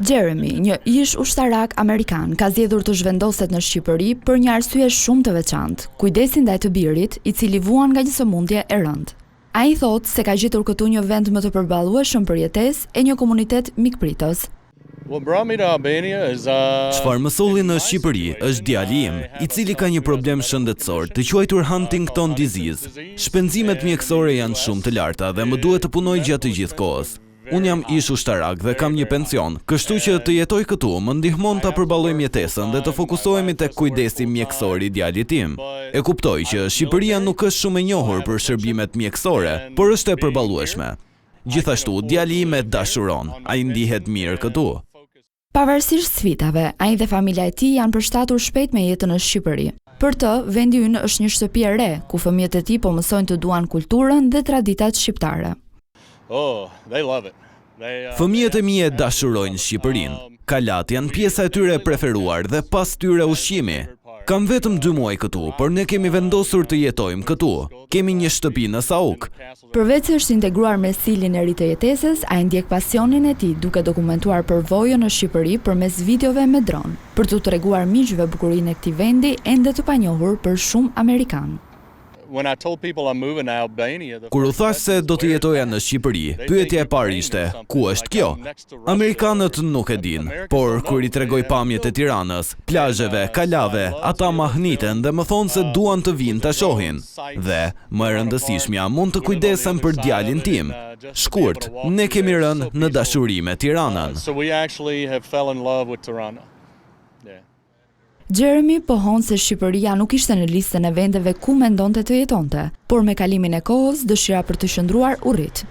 Jeremy, një ish ushtarak amerikan, ka zgjedhur të zhvendoset në Shqipëri për një arsye shumë të veçantë, kujdesin ndaj të birit, I cili vuan nga një sëmundje e rëndë. Ai thotë se ka gjetur këtu një vend më të përballueshëm për jetesë e një komunitet mikpritës. Çfarë më solli në Shqipëri është djali im, I cili ka një problem shëndetësor, të quajtur Huntington disease. Shpenzimet mjekësore janë shumë të larta dhe më duhet të punoj gjatë të gjithë kohës. Unë jam ish ushtarak dhe kam një pension, kështu që të jetoj këtu më ndihmon ta përballoj mjetesën dhe të fokusohemi tek kujdesi mjekësor I djalit tim. E kuptoj që Shqipëria nuk është shumë e njohur për shërbimet mjekësore, por është e përballueshme. Gjithashtu, djali im e dashuron, ai ndihet mirë këtu. Pavarësisht sfidave, ai dhe familja e tij janë përshtatur shpejt me jetën në Shqipëri. Për të, vendi ynë është një shtëpi e re, ku fëmijët e tij po mësojnë të duan kulturën dhe traditat shqiptare. Fëmijët e mi e dashurojnë Shqipërinë. Kalat janë pjesa e tyre e preferuar dhe pas tyre ushqimi. Kam vetëm 2 muaj këtu, por ne kemi vendosur të jetojmë këtu. Kemi një shtëpi në Sauk. Përveç se është integruar me stilin e ri të jetesës, ai ndjek pasionin e tij duke dokumentuar përvojën në Shqipëri përmes videove me dron, për t'u treguar miqve bukurinë e këtij vendi ende të panjohur për shumë amerikanë. Kur u thash se do të jetoja në Shqipëri, pyetja e parë ishte, ku është kjo? Amerikanët nuk e din, por kur I tregoj pamjet e Tiranës, plazheve, kalave, ata mahniten dhe më thonë se duan të vinë ta shohin. Dhe, më e rëndësishmja, mund të kujdesem për djalin tim. Shkurt, ne kemi rënë në dashuri me Tiranën. Jeremy pohon se Shqipëria nuk ishte në listën e vendeve ku mendonte të jetonte, por me kalimin e kohës dëshira për të qëndruar u rrit.